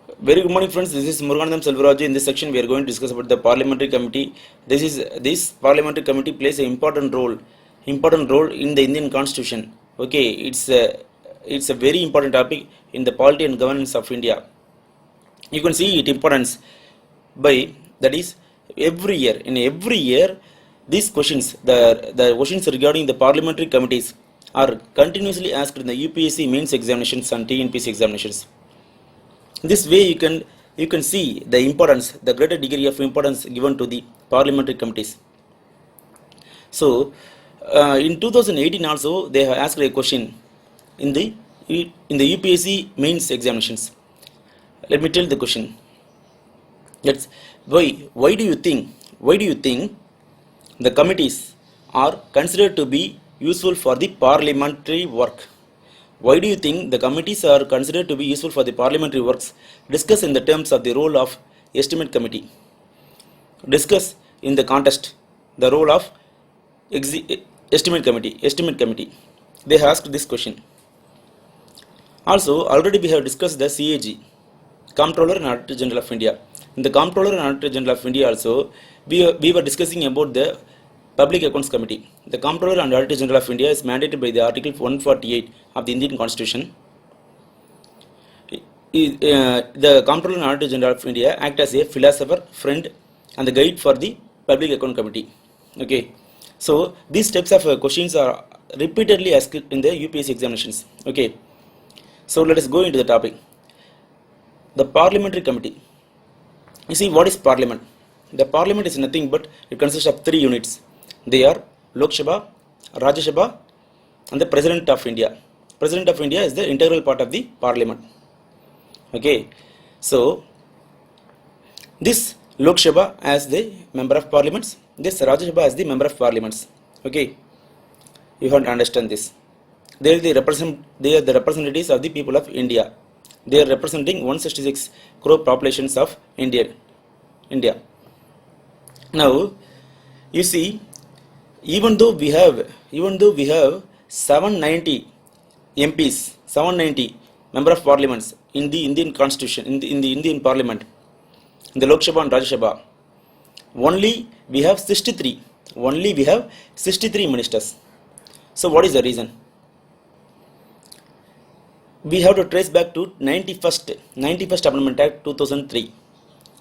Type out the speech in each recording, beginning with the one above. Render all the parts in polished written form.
Very good morning, friends. This is Muruganandam Selvaraju. In this section, we are going to discuss about the Parliamentary Committee. This Parliamentary Committee plays an important role in the Indian Constitution. Okay, it's a very important topic in the polity and governance of India. You can see its importance by that is every year these questions, the questions regarding the parliamentary committees are continuously asked in the UPSC mains examinations and TNPSC examinations. This way you can see the importance, the greater degree of importance given to the parliamentary committees. So in 2018 also they have asked a question in the UPSC mains examinations. Let me tell the question. That's why do you think the committees are considered to be useful for the parliamentary work? Why do you think the committees are considered to be useful for the parliamentary works? Discuss in the terms of the role of estimate committee. Discuss in the context the role of estimate committee. They asked this question. Also, already we have discussed the CAG, Comptroller and Auditor General of India. In the Comptroller and Auditor General of India also, we were discussing about the Public Accounts Committee. The Comptroller and Auditor General of India is mandated by the Article 148 of the Indian Constitution. The Comptroller and Auditor General of India act as a philosopher, friend and the guide for the Public Account Committee. Okay, so these types of questions are repeatedly asked in the UPSC examinations. Okay, so let us go into the topic. The Parliamentary Committee. You see, what is Parliament? The Parliament is nothing but it consists of three units. They are Lok Sabha, Rajya Sabha and the President of India. President of India is the integral part of the Parliament. Okay, so this Lok Sabha as the member of parliaments, this Rajya Sabha as the member of parliaments. Okay, you have to understand this. They are the representatives of the people of India. They are representing 166 crore populations of India. Now, you see, even though we have 790 MPs, 790 member of parliaments in the Indian Constitution, in the Indian Parliament, in the Lok Sabha and Rajya Sabha, only we have 63 ministers. So what is the reason? We have to trace back to 91st Amendment Act 2003.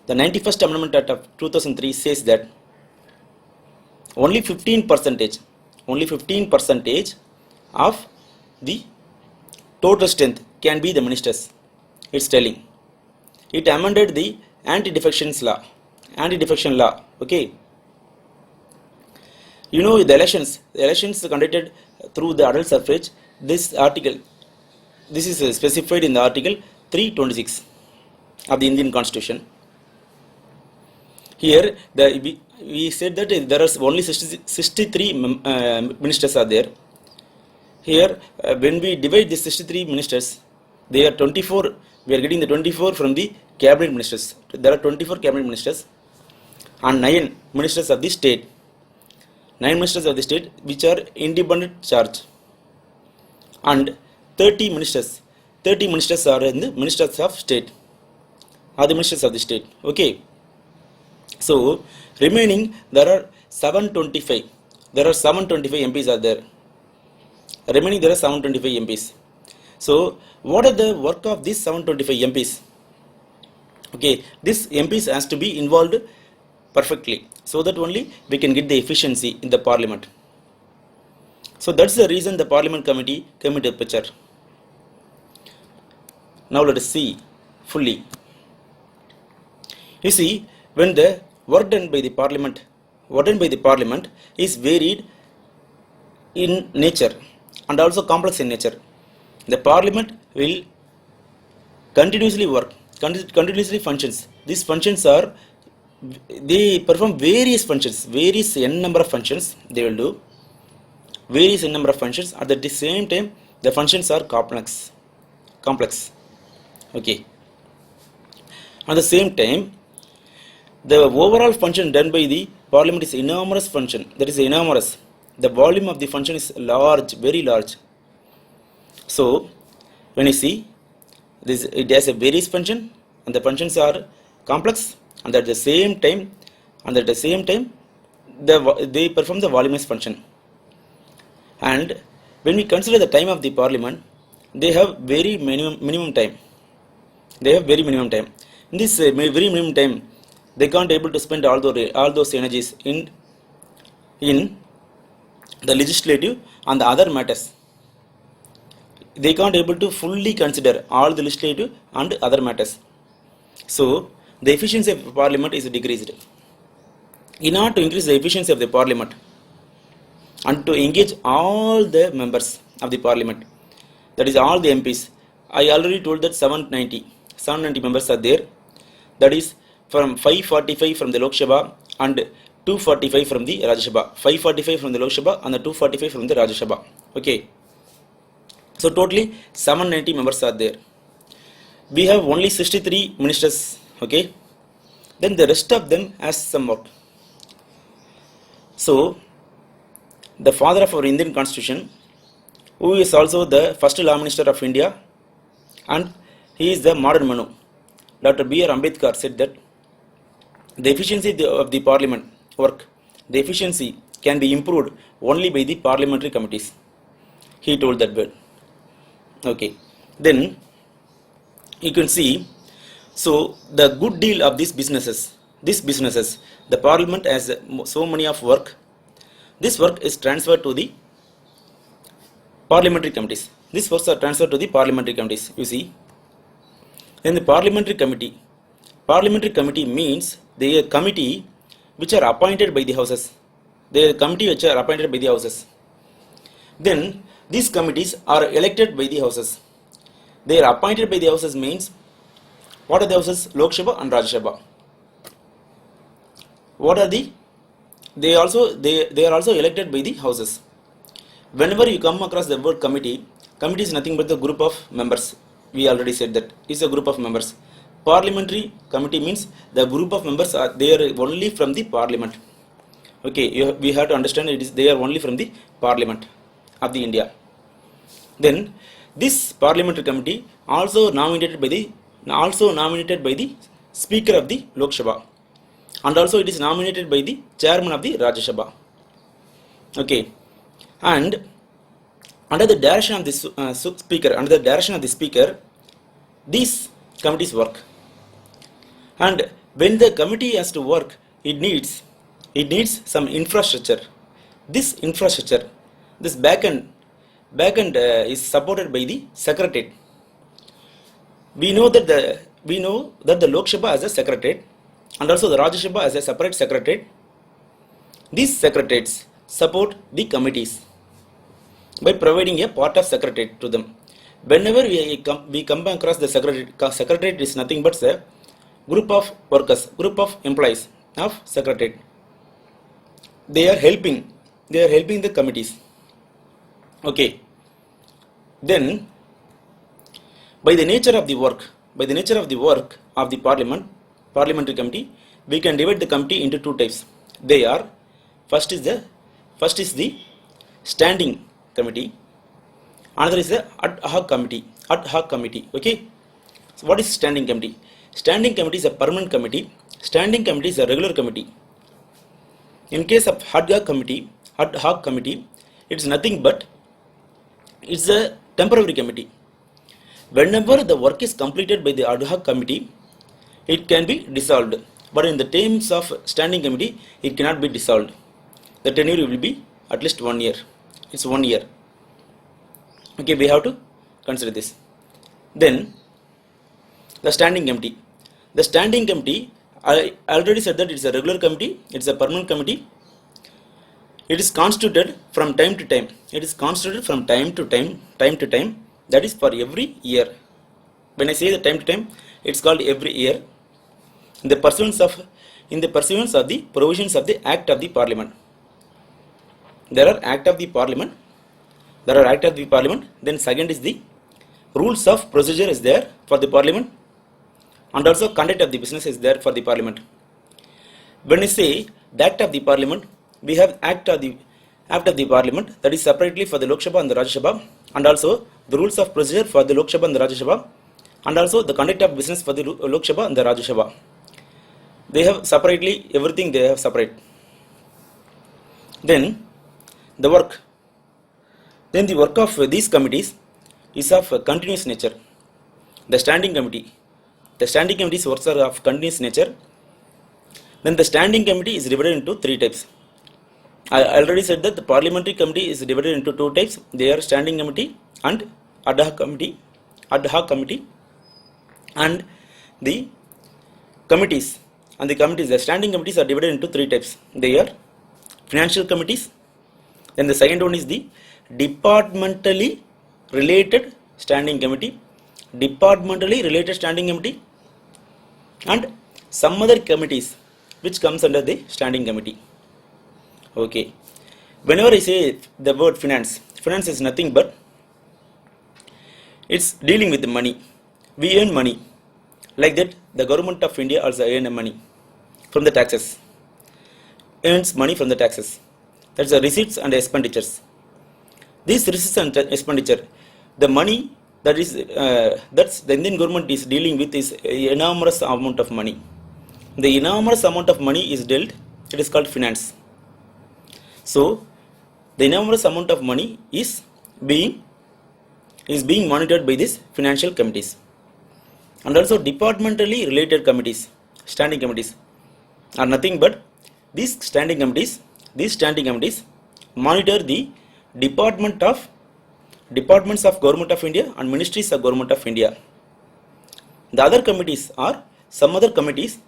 The 91st Amendment Act of 2003 says that only 15% of the total strength can be the ministers. It's telling. It amended the anti-defection law. Okay. You know, the elections conducted through the adult suffrage. This is specified in the Article 326 of the Indian Constitution. Here, we said that there are only 63 ministers are there. Here, when we divide the 63 ministers, they are 24. We are getting the 24 from the cabinet ministers. There are 24 cabinet ministers and 9 ministers of the state. 9 ministers of the state which are independent charge, and 30 ministers are in the ministers of state, are the ministers of the state. Okay, so remaining there are 725 MPs are there. Remaining there are 725 MPs. So what are the work of these 725 MPs? Okay, this MPs has to be involved perfectly, so that only we can get the efficiency in the parliament. So that's the reason the Parliament Committee came into the picture. Now let us see fully. You see, when the work done by the Parliament is varied in nature and also complex in nature, the Parliament will continuously work, continuously functions. These functions are, they perform various n number of functions they will do. Various number of functions. At the same time, the functions are complex. Okay. At the same time, the overall function done by the Parliament is enormous function. That is enormous. The volume of the function is large, very large. So when you see this, it has a various function and the functions are complex, and at the same time, they perform the voluminous function. And when we consider the time of the parliament, they have very minimum time. They have very minimum time. In this very minimum time, they can't able to spend all those energies in the legislative and the other matters. They can't able to fully consider all the legislative and other matters. So the efficiency of parliament is decreased. In order to increase the efficiency of the parliament and to engage all the members of the parliament, that is all the MPs, I already told that 790 members are there. That is from 545 from the Lok Sabha and 245 from the Rajya Sabha. 545 from the Lok Sabha and the 245 from the Rajya Sabha. Okay. So totally 790 members are there. We have only 63 ministers. Okay. Then the rest of them has some work. So the father of our Indian Constitution, who is also the first Law Minister of India, and he is the modern Manu, Dr. B.R. Ambedkar, said that the efficiency of the parliament work, the efficiency can be improved only by the parliamentary committees. He told that word. Okay. Then you can see, so the good deal of these businesses, the parliament has so many of work. This work is transferred to the parliamentary committees. These works are transferred to the parliamentary committees. You see. Then the parliamentary committee means they are committee which are appointed by the houses. They are committee which are appointed by the houses. Then these committees are elected by the houses. They are appointed by the houses means, what are the houses? Lok Sabha and Rajya Sabha. What are the? They are also elected by the houses. Whenever you come across the word committee is nothing but the group of members. We already said that it's a group of members. Parliamentary committee means the group of members are there only from the parliament. Okay, we have to understand they are only from the parliament of the India. Then this parliamentary committee also nominated by the Speaker of the Lok Sabha, and also it is nominated by the Chairman of the Rajya Sabha. Okay, and under the direction of the Speaker, these committees work. And when the committee has to work, it needs some infrastructure. This infrastructure, this backend is supported by the Secretariat. We know that the Lok Sabha has a Secretariat, and also the Rajya Sabha has a separate Secretariat. These secretariats support the committees by providing a part of Secretariat to them. Whenever we come across the Secretariat is nothing but a group of workers, group of employees of Secretariat. They are helping the committees. Okay. Then by the nature of the work of the parliamentary committee, we can divide the committee into two types. They are, first is the standing committee, another is the ad hoc committee. Okay. So what is standing committee? Standing committee is a permanent committee. Standing committee is a regular committee. In case of ad hoc committee, it's nothing but it's a temporary committee. Whenever the work is completed by the ad hoc committee, it can be dissolved. But in the terms of standing committee, it cannot be dissolved. The tenure will be at least 1 year. It's 1 year. Okay, we have to consider this. Then the standing committee. The standing committee, I already said that it's a regular committee, it's a permanent committee. It is constituted from time to time. That is for every year. When I say the time to time, it's called every year. In the pursuance of the provisions of the Act of the Parliament. There are Act of the Parliament. Then second is the rules of procedure is there for the Parliament, and also conduct of the business is there for the Parliament. When I say the Act of the Parliament, we have Act of the Parliament, that is separately for the Lok Sabha and the Rajya Sabha, and also the rules of procedure for the Lok Sabha and the Rajya Sabha, and also the conduct of business for the Lok Sabha and the Rajya Sabha. They have separately everything they have separate. Then the work. Then the work of these committees is of continuous nature. The standing committee. The standing committee's works are of continuous nature. Then the standing committee is divided into three types. I already said that the parliamentary committee is divided into two types. They are standing committee and ad hoc committee. Ad hoc committee. And the committees. And the committees, the standing committees are divided into three types. They are financial committees. Then the second one is the departmentally related standing committee. Departmentally related standing committee. And some other committees which comes under the standing committee. Okay. Whenever I say the word finance, finance is nothing but it's dealing with the money. We earn money. Like that, the government of India also earn money from the taxes. Earns money from the taxes. That's the receipts and expenditures. These receipts and expenditure, the money that is that's the Indian government is dealing with is enormous amount of money. The enormous amount of money is dealt. It is called finance. So the enormous amount of money is being monitored by these financial committees. And also departmentally related committees, standing committees, are nothing but these standing committees monitor the departments of Government of India and ministries of Government of India. The other committees are some other committees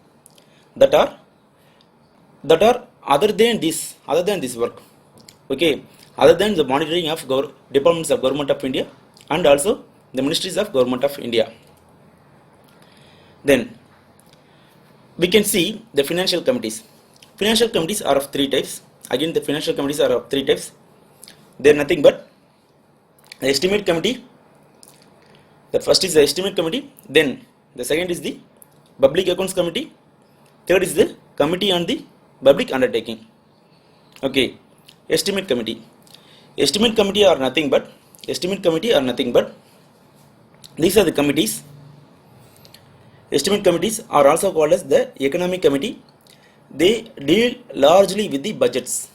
that are other than this work. Okay, other than the monitoring of departments of Government of India and also the ministries of Government of India. Then we can see the financial committees. Financial committees are of three types. Again, the financial committees are of three types. They are nothing but the estimate committee. The first is the estimate committee. Then the second is the public accounts committee. Third is the committee on the public undertaking. Okay, estimate committee. Estimate committee are nothing but these are the committees. Estimate committees are also called as the economic committee. They deal largely with the budgets.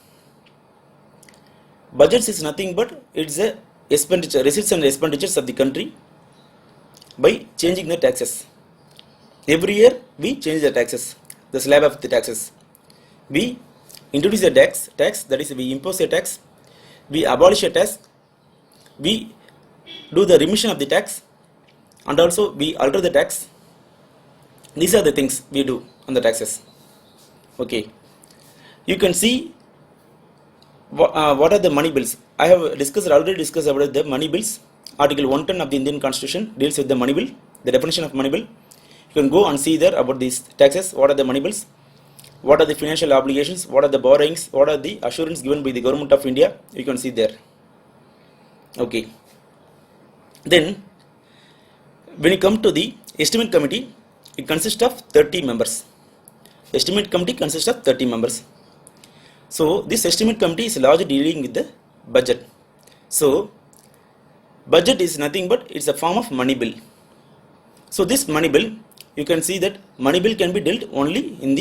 Budgets is nothing but it's a expenditure, receipts and expenditures of the country by changing the taxes. Every year we change the taxes, the slab of the taxes. We introduce a tax, that is we impose a tax, we abolish a tax, we do the remission of the tax, and also we alter the tax. These are the things we do on the taxes. Okay, you can see what are the money bills. I have already discussed about the money bills. Article 110 of the Indian Constitution deals with the money bill, the definition of money bill. You can go and see there about these taxes, what are the money bills, what are the financial obligations, what are the borrowings, what are the assurance given by the Government of India. You can see there. Okay, then when you come to the estimate committee, it consists of 30 members. Estimate committee consists of 30 members. So this estimate committee is largely dealing with the budget. So budget is nothing but it's a form of money bill. So this money bill, you can see that money bill can be introduced only in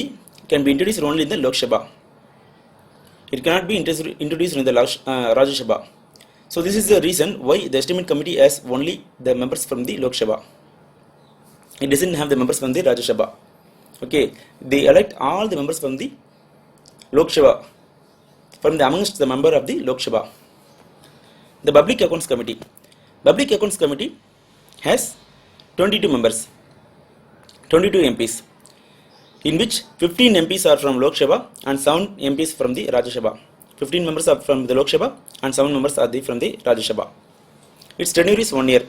the Lok Sabha. It cannot be introduced in the Rajya Sabha. So this is the reason why the estimate committee has only the members from the Lok Sabha. It doesn't have the members from the Rajya Sabha. Okay, they elect all the members from the Lok Sabha, from the amongst the member of the Lok Sabha. The Public Accounts Committee. Public Accounts Committee has 22 members, 22 MPs, in which 15 MPs are from Lok Sabha and 7 MPs from the Rajya Sabha. 15 members are from the Lok Sabha and 7 members are from the Rajya Sabha. Its tenure is 1 year.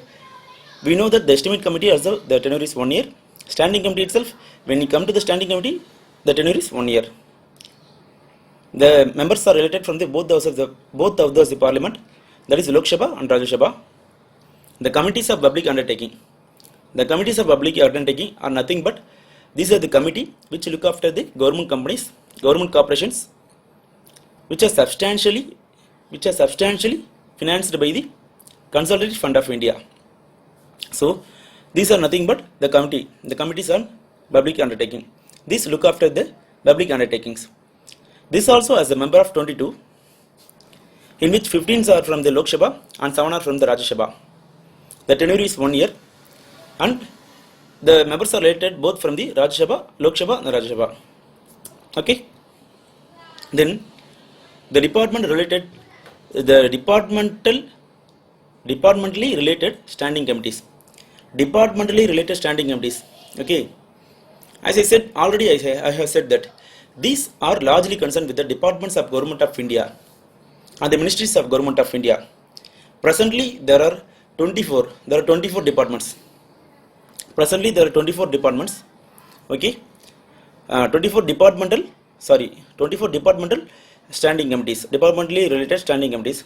We know that the estimate committee also the tenure is 1 year. Standing committee itself, when you come to the standing committee, the tenure is 1 year. The members are elected from the both of the parliament, that is Lok Sabha and Rajya Sabha. The committees of public undertaking. The committees of public undertaking are nothing but these are the committee which look after the government companies, government corporations, which are substantially financed by the Consolidated Fund of India. So These are nothing but the committee. The committees on public undertaking. These look after the public undertakings. This also has a member of 22, in which 15 are from the Lok Sabha and 7 are from the Rajya Sabha. The tenure is 1 year, and the members are elected both from the Rajya Sabha, Lok Sabha and Rajya Sabha. Okay. Then the departmentally related standing committees. Departmentally related standing committees. Okay. As I said already, I have said that these are largely concerned with the departments of Government of India and the ministries of Government of India. Presently there are 24 departments. Presently there are 24 departments. Okay. 24 departmental standing committees, departmentally related standing committees.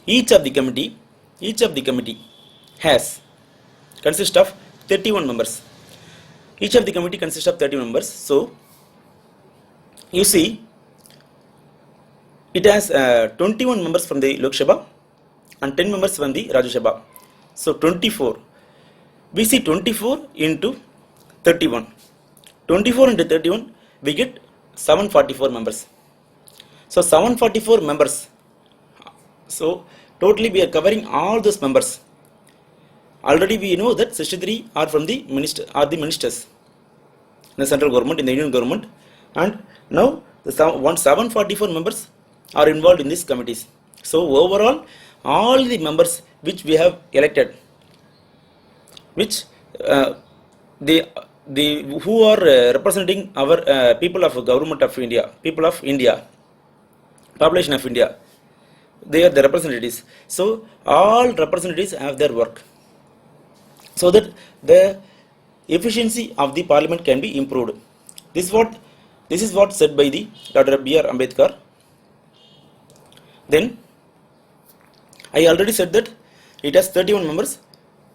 Each of the committee has consists of 31 members. Each of the committee consists of 30 members. So you see, it has 21 members from the Lok Sabha and 10 members from the Rajya Sabha. So 24. We see 24 into 31. 24 into 31, we get 744 members. So 744 members. So totally we are covering all those members. Already we know that 63 are from the ministers in the central government, in the Union government, and now the 744 members are involved in these committees. So overall, all the members which we have elected, which who are representing our people of Government of India, population of India, they are the representatives. So all representatives have their work, so that the efficiency of the parliament can be improved. This is what said by the Dr. B.R. Ambedkar. Then I already said that it has 31 members.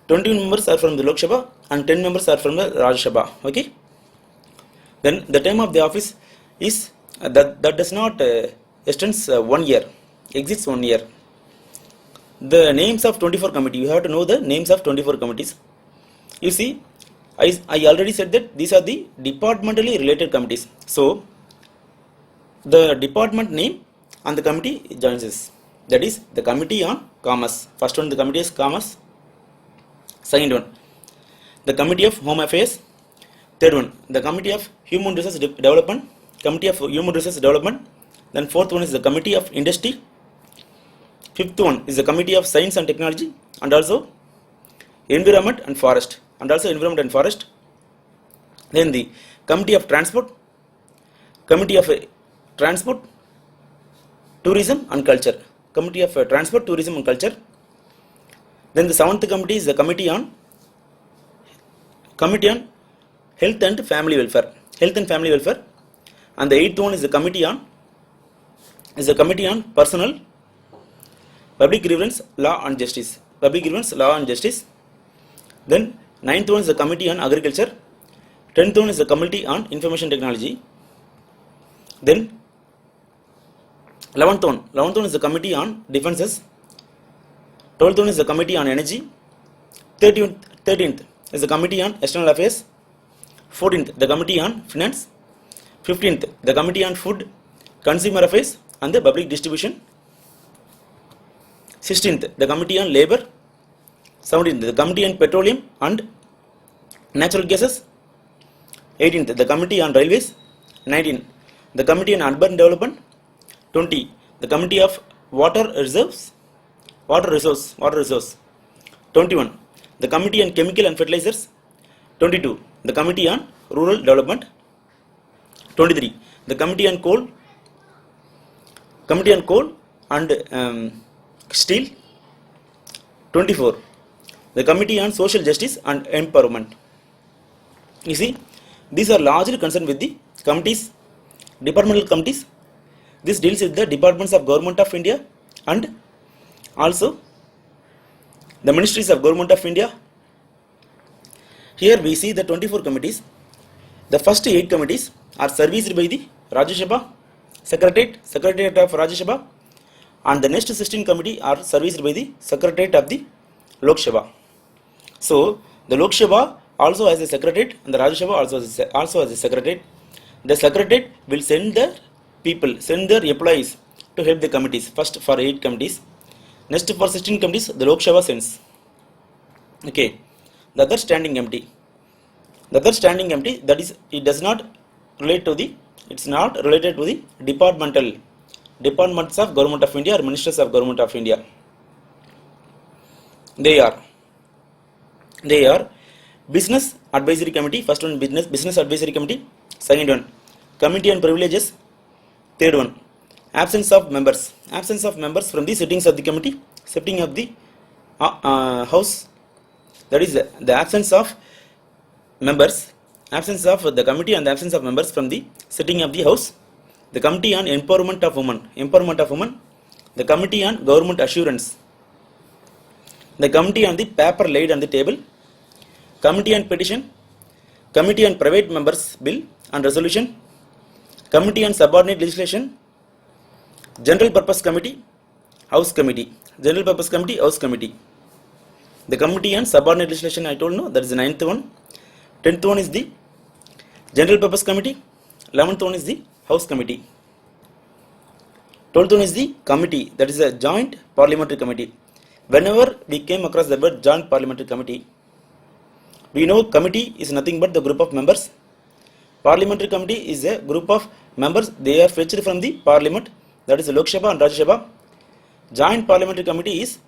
21 members are from the Lok Sabha and 10 members are from the Rajya Sabha. Okay. Then the term of the office is that does not extends 1 year, exists 1 year. The names of 24 committee, you have to know the names of 24 committees. You see, I already said that these are the departmentally related committees. So the department name and the committee joins us. That is the Committee on Commerce. First one, the Committee is Commerce. Second one, the Committee of Home Affairs. Third one, the Committee of Human Resource Development. Then fourth one is the Committee of Industry. Fifth one is the Committee of Science and Technology, and also Environment and Forest. Then the Committee of Transport, Tourism and Culture. Then the seventh committee is the Committee on Health and Family Welfare. And the eighth one is the Committee on Personnel, Public Grievance, Law and Justice. Then ninth one is the Committee on Agriculture. 10th one is the Committee on Information Technology. Then 11th one is the Committee on Defences. 12th one is the Committee on Energy. 13th is the Committee on External Affairs. 14th, the Committee on Finance. 15th, the Committee on Food, Consumer Affairs and the Public Distribution. 16th, the Committee on Labour. 17th, the Committee on Petroleum and Natural Gases. 18th, the Committee on Railways. 19th, the Committee on Urban Development. 20, the Committee of Water Resource. 21, the Committee on Chemical and Fertilizers. 22, the Committee on Rural Development. 23, the Committee on Coal and Steel. 24, the Committee on Social Justice and Empowerment. You see, these are largely concerned with the committees, departmental committees. This deals with the departments of Government of India and also the ministries of Government of India. Here we see the 24 committees. The first 8 committees are serviced by the Rajya Sabha, Secretariat of Rajya Sabha, and the next 16 committee are serviced by the Secretariat of the Lok Sabha. So the Lok Sabha also has a secretariat and the Rajya Sabha also has a secretariat. The secretariat will send their people, send their employees to help the committees. First for 8 committees. Next for 16 committees, the Lok Sabha sends. Okay. The other standing committee. The other standing committee, that is, it does not relate to the, it's not related to the departments of Government of India or ministers of Government of India. They are Business Advisory Committee, first one Business Advisory Committee, second one Committee on Privileges, third one absence of members from the sittings of the committee, sitting of the House, that is the absence of members, absence of the committee and the absence of members from the sitting of the House, the Committee on Empowerment of Women, the Committee on Government Assurance, the Committee on the Paper Laid on the Table, Committee on Petition, Committee on Private Members Bill and Resolution, Committee on Subordinate Legislation, General Purpose Committee, House Committee, General Purpose Committee, House Committee. The Committee on Subordinate Legislation, I told no, that is the 9th one. 10th one is the General Purpose Committee. 11th one is the House Committee. 12th one is the Committee, that is a Joint Parliamentary Committee. Whenever we came across the word Joint Parliamentary Committee, we know committee is nothing but the group of members. Parliamentary Committee is a group of members. They are fetched from the Parliament, that is Lok Sabha and Rajya Sabha. Joint Parliamentary Committee is,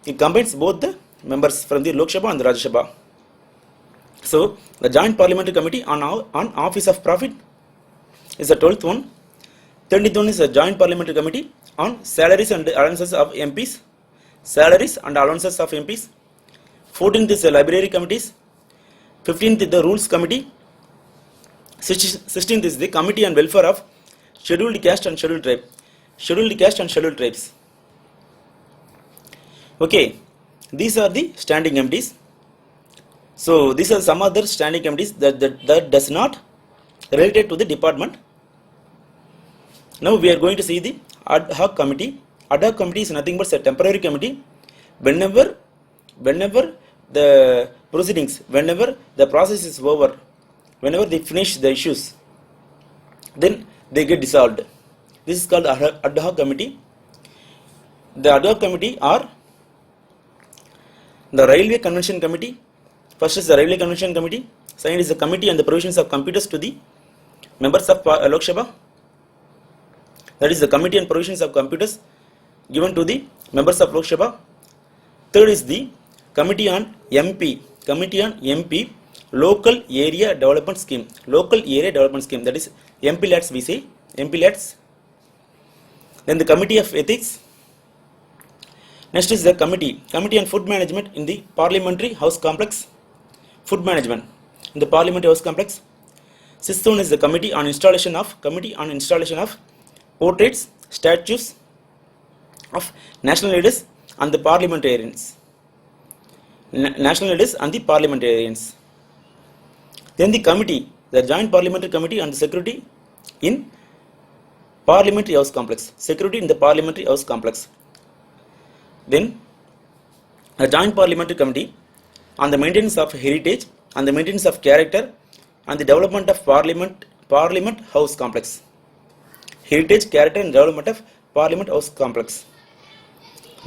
it combines both the members from the Lok Sabha and the Rajya Sabha. So the Joint Parliamentary Committee on Office of Profit is the 12th one. 13th one is the Joint Parliamentary Committee on Salaries and Allowances of MPs. 14th is the Library Committees. 15th is the Rules Committee. 16th is the Committee on Welfare of Scheduled Caste and Scheduled Tribes. Okay, these are the standing committees. So these are some other standing committees that does not related to the department. Now we are going to see the Ad Hoc Committee. Ad Hoc Committee is nothing but a temporary committee. Whenever the proceedings, whenever the process is over, whenever they finish the issues, then they get dissolved. This is called Ad Hoc Committee. The Ad Hoc Committee are the Railway Convention Committee. First is the Railway Convention Committee. Second is the Committee on the Provisions of Computers to the members of Lok Sabha. That is the Committee on Provisions of Computers given to the members of Lok Sabha. Third is the Committee on MP, Local Area Development Scheme. That is MPLATS, we say MPLATS. Then the Committee of Ethics. Next is the Committee on Food Management in the Parliamentary House Complex. Food Management in the Parliamentary House Complex. Sixth one is the Committee on Installation of portraits, statues of national leaders and the parliamentarians. Then the committee, the Joint Parliamentary Committee on the Security in Parliamentary House Complex. Then a Joint Parliamentary Committee on the maintenance of heritage and the maintenance of character and the development of Parliament House Complex. Heritage, character and development of Parliament House Complex.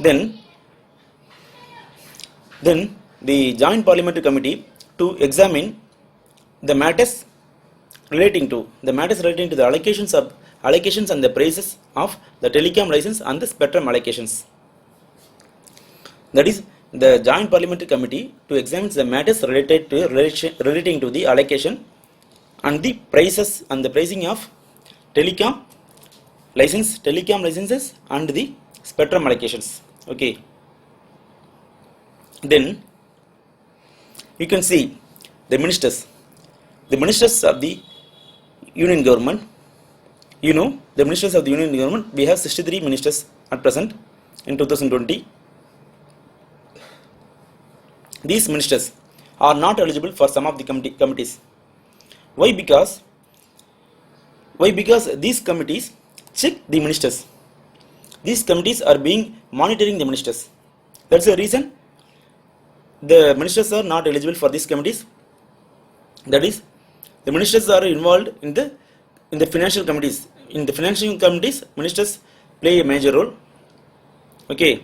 Then the Joint Parliamentary Committee to examine the matters relating to the allocations and the prices of the telecom license and the spectrum allocations. That is the Joint Parliamentary Committee to examine the matters relating to the allocation and the prices and the pricing of telecom licenses and the spectrum allocations. Okay. Then you can see the ministers of the Union Government. The ministers of the Union Government, we have 63 ministers at present in 2020. These ministers are not eligible for some of the committees. Why? Because these committees check the ministers. These committees are monitoring the ministers. That's the reason the ministers are not eligible for these committees. That is, the ministers are involved in the financial committees. In the financial committees, ministers play a major role. Okay.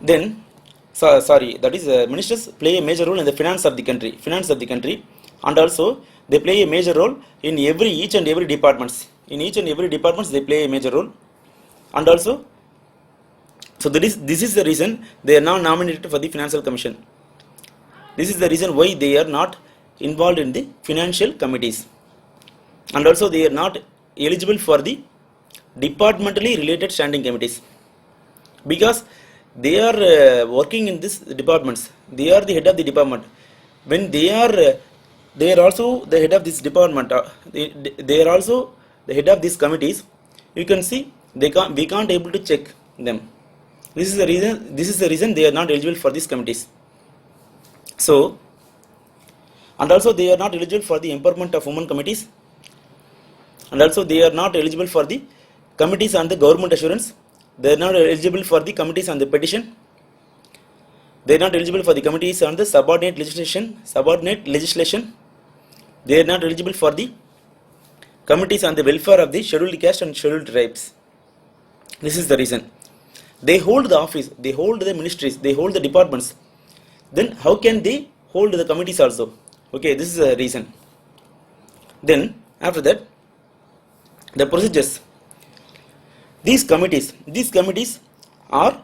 Then, that is, ministers play a major role in the finance of the country, and also they play a major role in each and every departments. In each and every departments, they play a major role, and also, so this is the reason they are not nominated for the financial commission. This is the reason why they are not involved in the financial committees, and also they are not eligible for the departmentally related standing committees, because they are working in these departments. They are the head of the department. When they are also the head of this department. They are also the head of these committees. You can see we can't able to check them. This is the reason they are not eligible for these committees. So, and also they are not eligible for the empowerment of women committees, and also they are not eligible for the committees on the government assurance. They are not eligible for the committees on the petition. They are not eligible for the committees on the subordinate legislation. They are not eligible for the committees on the welfare of the scheduled caste and scheduled tribes. This is the reason. They hold the office, they hold the ministries, they hold the departments. Then how can they hold the committees also? Okay, this is the reason. Then after that, the procedures. These committees are,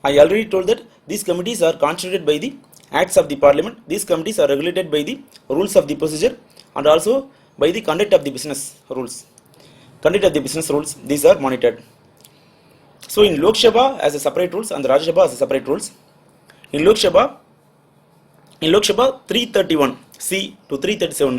I already told that these committees are constituted by the acts of the parliament. These committees are regulated by the rules of the procedure and also by the conduct of the business rules. These are monitored. So in Lok Sabha as a separate rules and the Rajya Sabha as a separate rules. In Lok Sabha 331C to 337